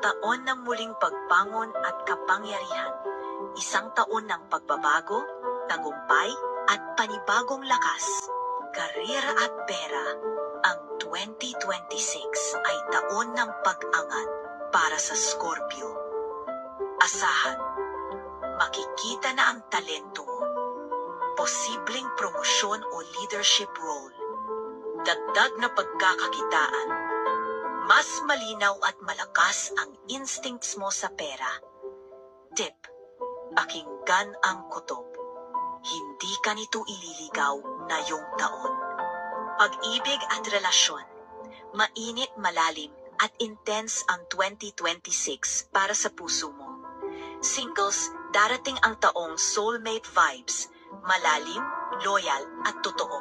taon ng muling pagbangon at kapangyarihan. Isang taon ng pagbabago, tagumpay, at panibagong lakas. Karera at pera. Ang 2026 ay taon ng pag-angat para sa Scorpio. Asahan, makikita na ang talento mo. Posibleng promosyon o leadership role. Dagdag na pagkakakitaan. Mas malinaw at malakas ang instincts mo sa pera. Tip, pakinggan ang kutob. Hindi ka nito ililigaw ngayong taon. Pag-ibig at relasyon. Mainit, malalim, at intense ang 2026 para sa puso mo. Singles, darating ang taong soulmate vibes. Malalim, loyal, at totoo.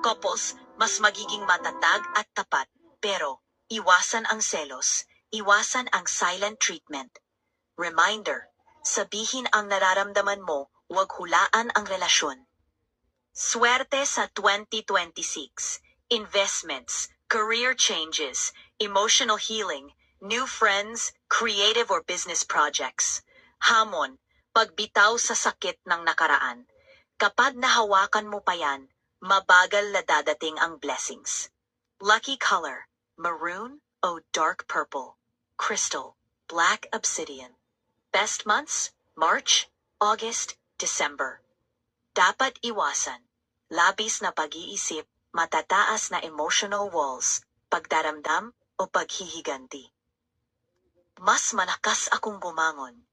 Couples, mas magiging matatag at tapat, pero iwasan ang selos, iwasan ang silent treatment. Reminder, sabihin ang nararamdaman mo, huwag hulaan ang relasyon. Swerte sa 2026, investments, career changes, emotional healing, new friends, creative or business projects. Hamon, pagbitaw sa sakit ng nakaraan. Kapag nahawakan mo pa yan, mabagal na dadating ang blessings. Lucky color, maroon o dark purple. Crystal, black obsidian. Best months, March, August, December. Dapat iwasan. Labis na pag-iisip, matataas na emotional walls, pagdaramdam o paghihiganti. Mas malakas akong bumangon.